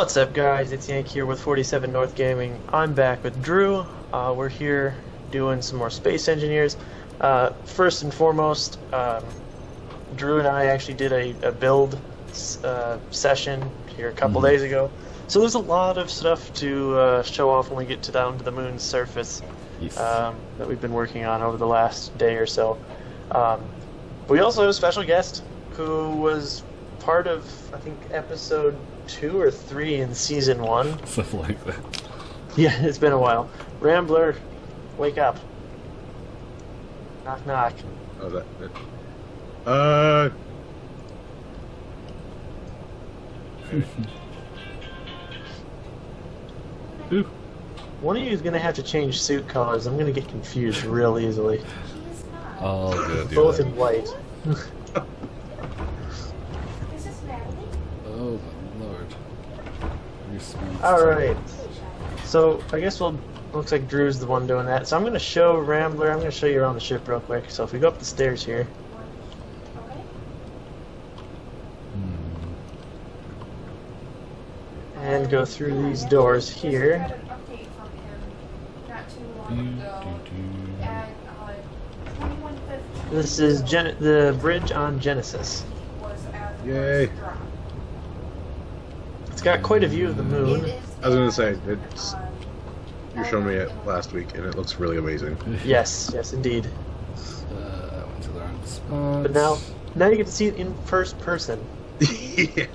What's up, guys? It's Yank here with 47 North Gaming. I'm back with Drew. We're here doing some more Space Engineers. First and foremost, Drew and I actually did a build session here a couple days ago. So there's a lot of stuff to show off when we get down to the moon's surface that we've been working on over the last day or so. We also have a special guest who was part of, I think, episode 2 or 3 in season 1. Something like that. Yeah, it's been a while. Rambler, wake up. Knock, knock. Oh, that. Ooh. One of you is going to have to change suit colors. I'm going to get confused real easily. Oh, good. Both in white. Oh, my lord. Alright. So, I guess looks like Drew's the one doing that. So I'm going to show Rambler, I'm going to show you around the ship real quick. So if we go up the stairs here. And go through these doors here. This is the bridge on Genesis. Yay. It's got quite a view of the moon. I was gonna say, you showed me it last week, and it looks really amazing. Yes, yes, indeed. I went to the wrong spot. But now you get to see it in first person. Yeah.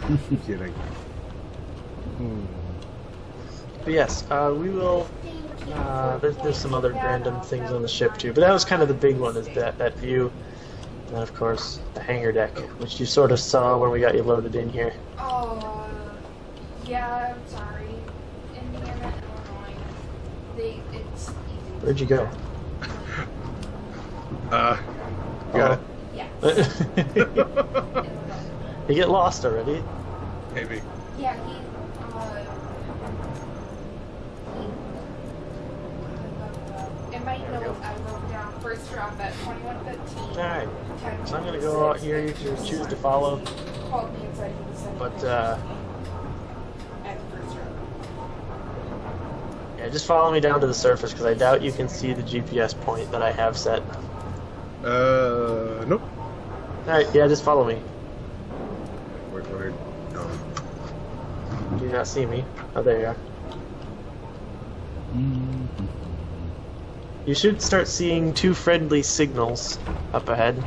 I'm kidding. But yes, we will. There's some other random things on the ship too, but that was kind of the big one, is that view, and then of course the hangar deck, which you sort of saw when we got you loaded in here. Oh, yeah. I'm sorry. Indiana, Illinois. It's easy. Where'd you go? Got it. Yeah. You get lost already. Maybe. Yeah, in my notes, I wrote down first drop at 21:15. Alright, so I'm gonna go out here. You can choose to follow, Called me inside he was sending but pictures at first drop. yeah, just follow me down to the surface because I doubt you can see the GPS point that I have set. Nope. Alright, yeah, just follow me. Where, Do you not see me? Oh, there you are. You should start seeing 2 friendly signals up ahead.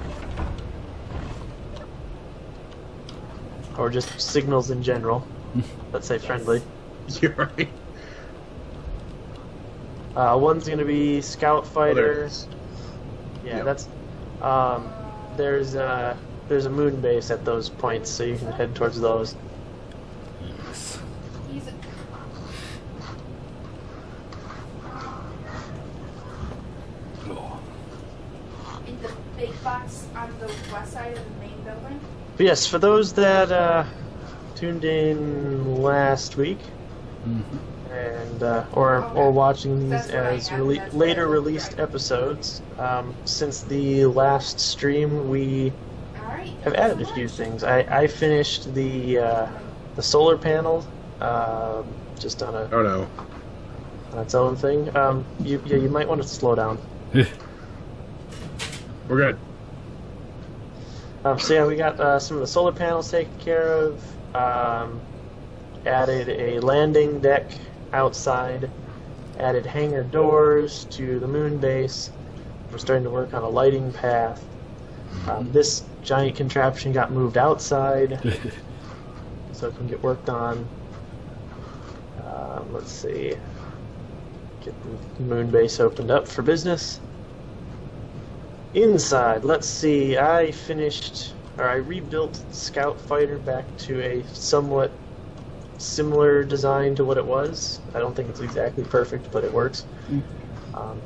Or just signals in general. Let's say friendly. You're right. One's gonna be Scout Oh, there it Fighter. is. Yeah, Yep. that's. There's a moon base at those points, so you can head towards those. Yes. He's a Oh. in the big box on the west side of the main building. But yes, for those that tuned in last week and or watching these as later released episodes, since the last stream we Alright. have added a few things. I finished the solar panel just on Oh no. its own thing. You might want to slow down. We're good. So yeah, we got some of the solar panels taken care of. Added a landing deck outside. Added hangar doors to the moon base. We're starting to work on a lighting path. This giant contraption got moved outside, so it can get worked on. Let's see. Get the moon base opened up for business. Inside, let's see, I rebuilt Scout Fighter back to a somewhat similar design to what it was. I don't think it's exactly perfect, but it works.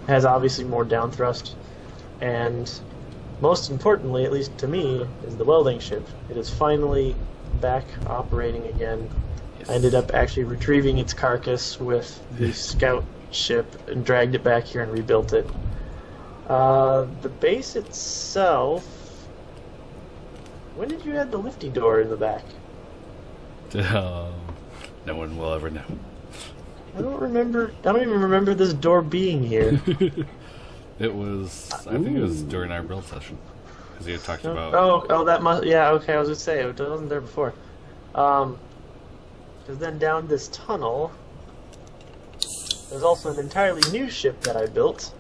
Has obviously more down thrust, and most importantly, at least to me, is the welding ship. It is finally back operating again. Yes. I ended up actually retrieving its carcass with the Scout ship and dragged it back here and rebuilt it. The base itself... When did you add the lifty door in the back? No one will ever know. I don't remember. I don't even remember this door being here. It was, I think it was during our build session. Because you had talked about... Oh, that must. Yeah, okay. I was gonna say it wasn't there before. Because then down this tunnel, there's also an entirely new ship that I built,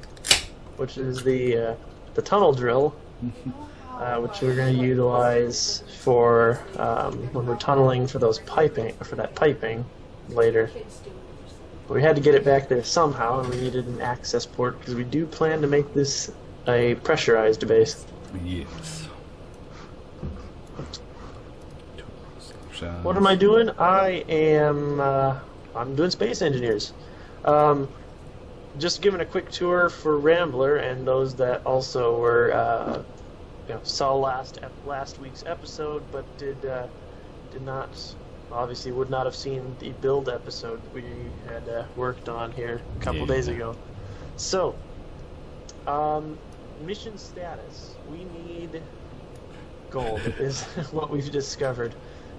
which is the tunnel drill, which we're going to utilize for when we're tunneling for those piping later. But we had to get it back there somehow, and we needed an access port because we do plan to make this a pressurized base. Yes. What am I doing? I am I'm doing Space Engineers. Just giving a quick tour for Rambler and those that also were saw last week's episode, but did not, obviously would not have seen the build episode we had worked on here a couple days ago. So, mission status. We need gold is what we've discovered.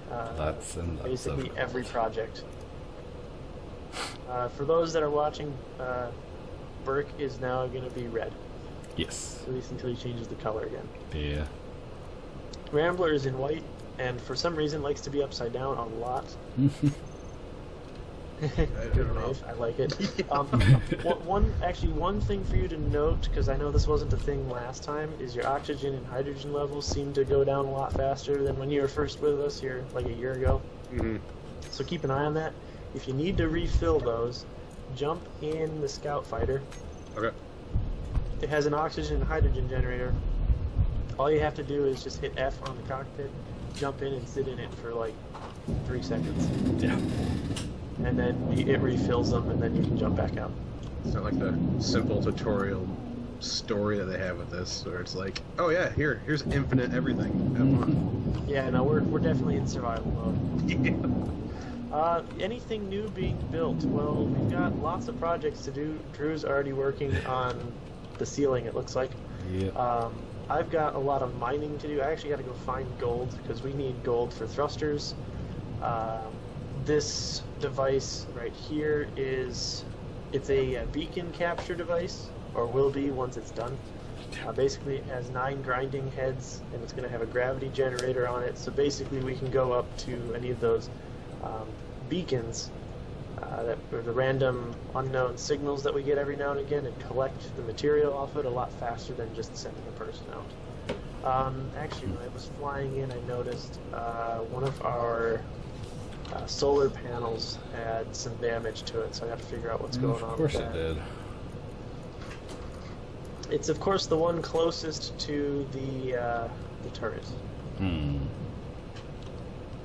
That's basically every project. For those that are watching, Burke is now going to be red. Yes. At least until he changes the color again. Yeah. Rambler is in white, and for some reason likes to be upside down a lot. Good move. I like it. One thing for you to note, because I know this wasn't a thing last time, is your oxygen and hydrogen levels seem to go down a lot faster than when you were first with us here, like a year ago. So keep an eye on that. If you need to refill those, jump in the Scout Fighter. Okay. It has an oxygen and hydrogen generator. All you have to do is just hit F on the cockpit, jump in and sit in it for like 3 seconds. Yeah. And then it refills them, and then you can jump back out. It's not like the simple tutorial story that they have with this, where it's like, oh yeah, here's infinite everything. Have fun. Yeah, no, we're definitely in survival mode. Yeah. Anything new being built? Well, we've got lots of projects to do. Drew's already working on the ceiling, it looks like. Yeah. I've got a lot of mining to do. I actually got to go find gold, because we need gold for thrusters. This device right here it's a beacon capture device, or will be once it's done. Basically, it has 9 grinding heads, and it's going to have a gravity generator on it. So basically, we can go up to any of those beacons, that are the random unknown signals that we get every now and again, and collect the material off it a lot faster than just sending a person out. Actually, when I was flying in, I noticed one of our solar panels had some damage to it, so I got to figure out what's going on with that. Of course it did. It's of course the one closest to the turret.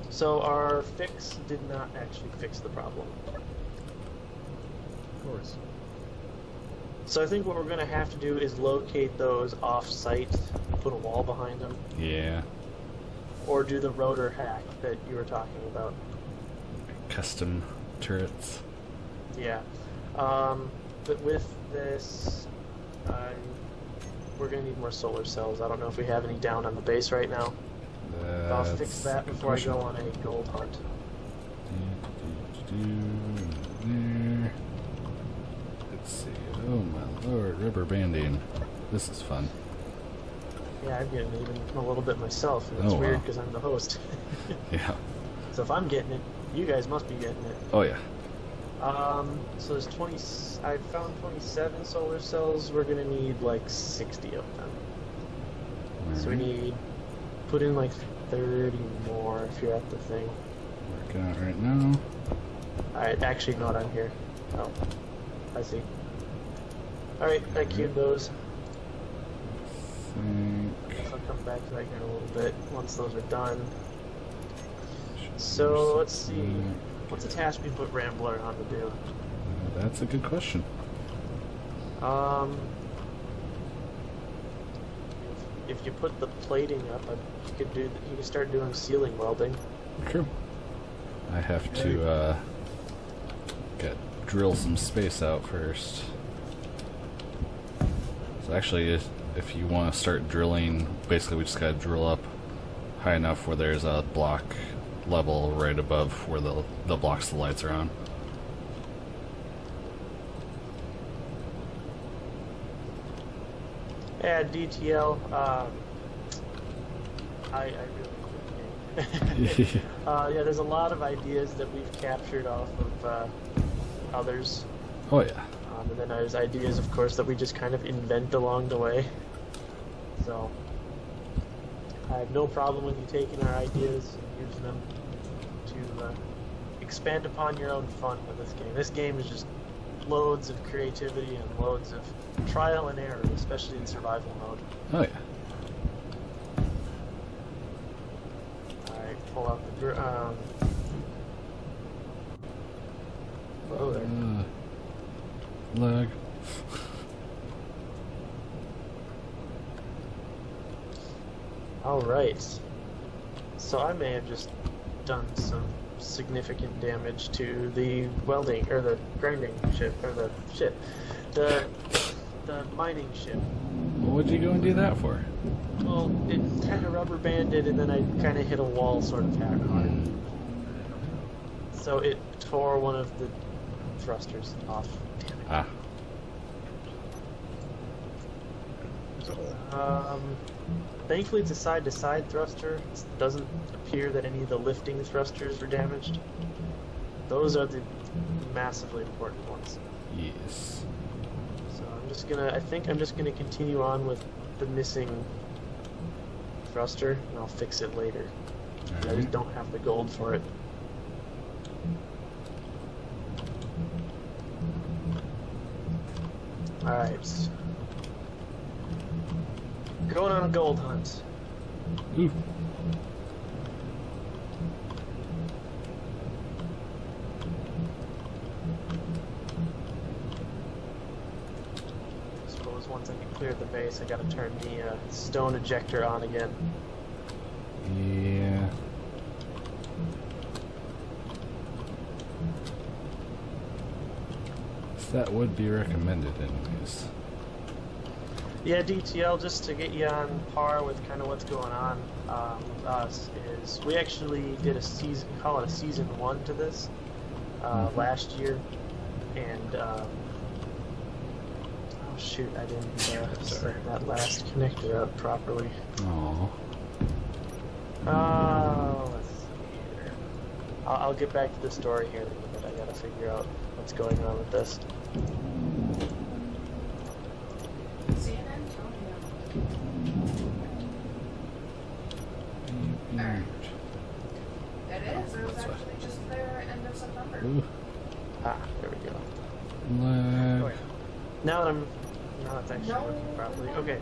So our fix did not actually fix the problem. Of course. So I think what we're going to have to do is locate those off-site, put a wall behind them, Yeah. or do the rotor hack that you were talking about. Custom turrets. Yeah. But with this, we're going to need more solar cells. I don't know if we have any down on the base right now. I'll fix that before I go on a gold hunt. There. Let's see. Oh my lord, rubber banding. This is fun. Yeah, I'm getting even a little bit myself, and it's Oh, weird wow. because I'm the host. Yeah. So if I'm getting it, you guys must be getting it. Oh yeah. So there's 20. I found 27 solar cells. We're gonna need like 60 of them. So we need put in like 30 more if you're at the thing. Working out right now. Alright, actually not on here. Oh, I see. Alright, I queued those. Think. I'll come back to that here in a little bit once those are done. So let's see. What's a task we put Rambler on to do? That's a good question. If you put the plating up, you could start doing ceiling welding. True. I have to drill some space out first. So actually, if you want to start drilling, basically we just gotta drill up high enough where there's a block level right above where the blocks the lights are on. Yeah, DTL. I really enjoy the game. Yeah, there's a lot of ideas that we've captured off of others. Oh yeah. And then there's ideas, of course, that we just kind of invent along the way. So, I have no problem with you taking our ideas and using them to expand upon your own fun with this game. This game is just loads of creativity and loads of trial and error, especially in survival mode. Oh yeah. Alright, pull out the Whoa there. Lag. Alright. So I may have just done some significant damage to the welding, or the grinding ship, or the ship. The mining ship. What'd you go and do that for? Well, it kind of rubber banded and then I kind of hit a wall sort of hard. So it tore one of the thrusters off. Damn it. Ah. Thankfully it's a side-to-side thruster. It doesn't appear that any of the lifting thrusters were damaged. Those are the massively important ones. Yes. So I think I'm just gonna continue on with the missing thruster, and I'll fix it later. I just don't have the gold for it. Alright. Going on a gold hunt. Ooh. I suppose once I can clear the base, I gotta turn the stone ejector on again. Yeah. That would be recommended anyways. Yeah, DTL, just to get you on par with kind of what's going on with us, is we actually did a season, call it a season 1 to this, last year, and, oh shoot, I didn't set that last connector up properly. Aww. Let's see here. I'll get back to the story here in a minute. I gotta figure out what's going on with this. San Antonio. Alright. It is. It was actually just there end of September. Ooh. Ah, there we go. Lag. Now it's actually working properly. Okay,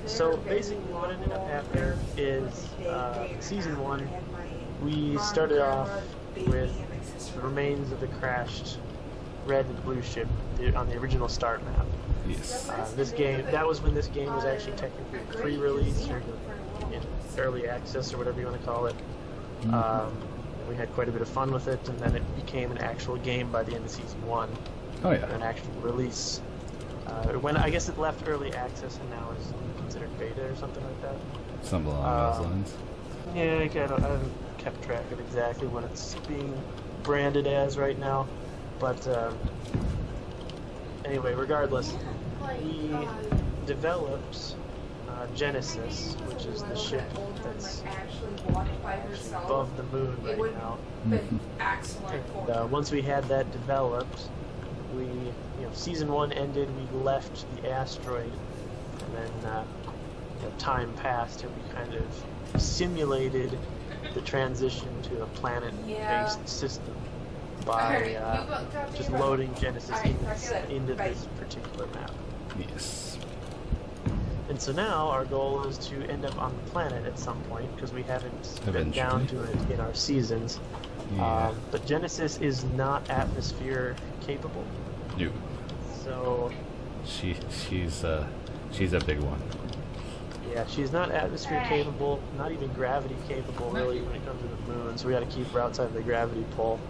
so basically what ended up happening is season 1, we started off with the remains of the crashed red and blue ship on the original start map. Yes. This game, that was when this game was actually technically pre-release or in early access or whatever you want to call it. We had quite a bit of fun with it, and then it became an actual game by the end of season 1. Oh yeah. An actual release. When I guess it left early access and now is considered beta or something like that. Something along those lines. Yeah, I haven't kept track of exactly what it's being branded as right now, but anyway, regardless, we developed Genesis, which is the ship that's above the moon right now. And once we had that developed, season 1 ended, we left the asteroid, and then time passed and we kind of simulated the transition to a planet-based system by just loading Genesis into this particular map. Yes. And so now our goal is to end up on the planet at some point, because we haven't been down to it in our seasons. Yeah. But Genesis is not atmosphere capable. No. So she's a big one. yeah, she's not atmosphere capable, not even gravity capable really when it comes to the moon. So we got to keep her outside of the gravity pull.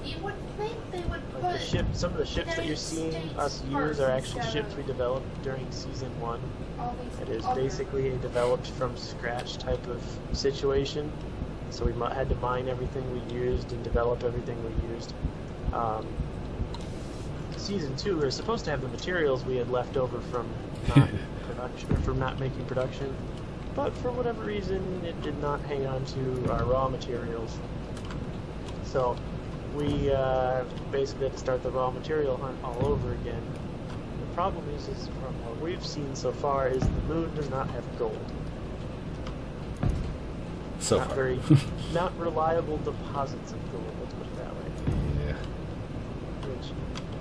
You would think they would Like some of the ships that you're seeing us use are actually ships we developed during season 1. It is basically a developed from scratch type of situation. so we had to mine everything we used and develop everything we used. Season 2, we were supposed to have the materials we had left over from not production, or from not making production, but for whatever reason, it did not hang on to our raw materials. So we basically had to start the raw material hunt all over again. The problem is from what we've seen so far, is the moon does not have gold. So Not far. very, not reliable deposits of gold, let's put it that way. Yeah. Which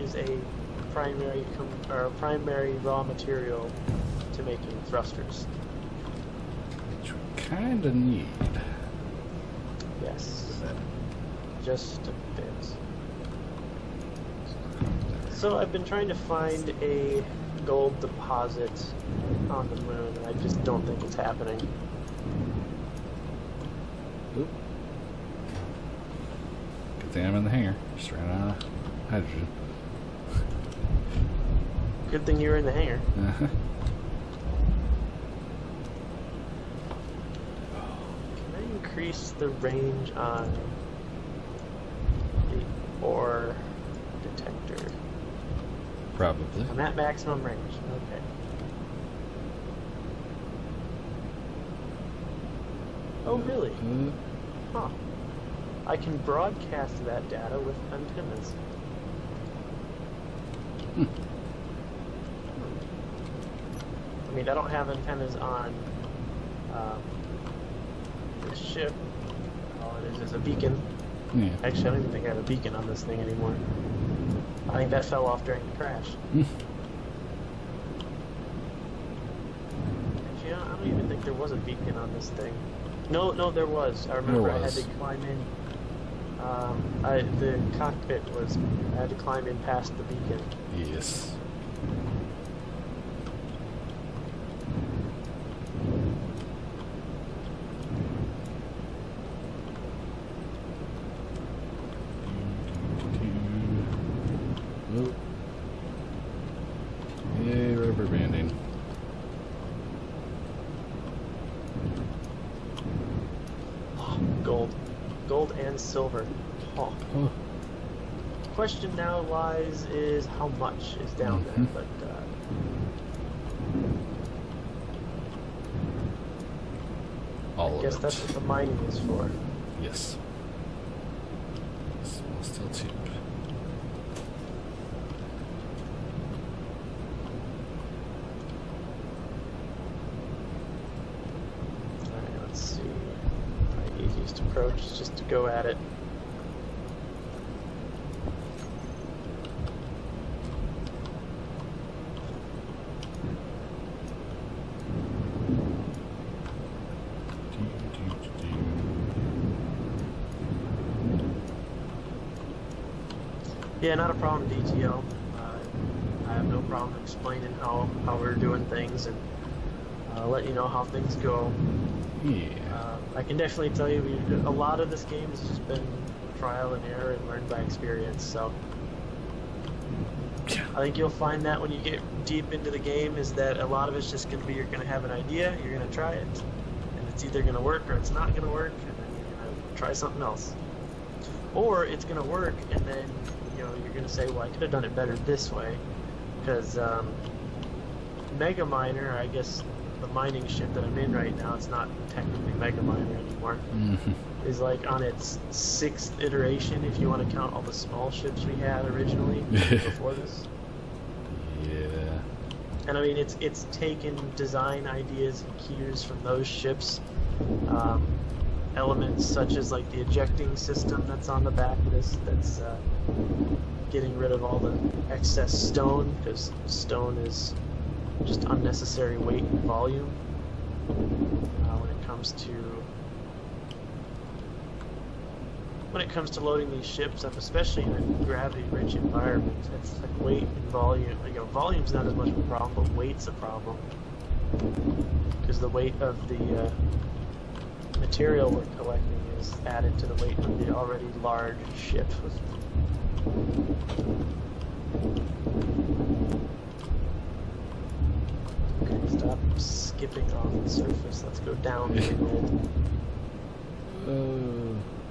is a primary raw material to making thrusters. Which we kind of need. Yes, just a bit. So I've been trying to find a gold deposit on the moon, and I just don't think it's happening. Oop. Good thing I'm in the hangar. Just ran out of hydrogen. Good thing you were in the hangar. Uh-huh. Can I increase the range on the ore detector? Probably. I'm at maximum range. Okay. Oh, really? Huh. I can broadcast that data with antennas. I mean, I don't have antennas on this ship. All it is a beacon. Yeah. Actually, I don't even think I have a beacon on this thing anymore. I think that fell off during the crash. Actually, I don't even think there was a beacon on this thing. No, there was. I remember I had to climb in. The cockpit was. I had to climb in past the beacon. Yes. Oh. Yay, rubber banding. Gold and silver. Oh. Oh. Question now lies is how much is down there, but All I of guess it. that's what the mining is for. Yes. Steel tube. Alright, let's see. My easiest approach is just to go at it. Yeah, not a problem, DTL. I have no problem explaining how we're doing things and let you know how things go. Yeah. I can definitely tell you a lot of this game has just been trial and error and learned by experience, so I think you'll find that when you get deep into the game is that a lot of it's just going to be you're going to have an idea, you're going to try it, and it's either going to work or it's not going to work, and then you're going to try something else. Or it's going to work, and then you're going to say, well, I could have done it better this way, because Mega Miner, I guess the mining ship that I'm in right now, it's not technically Mega Miner anymore, is like on its 6th iteration, if you want to count all the small ships we had originally before this. Yeah. And I mean, it's taken design ideas and cues from those ships, elements such as like the ejecting system that's on the back of this, that's getting rid of all the excess stone, because stone is just unnecessary weight and volume when it comes to loading these ships up, especially in a gravity-rich environment. It's like weight and volume. Volume's not as much of a problem, but weight's a problem, because the weight of the material we're collecting is added to the weight of the already large ship. Okay, stop skipping off the surface. Let's go down to the gold. Uh,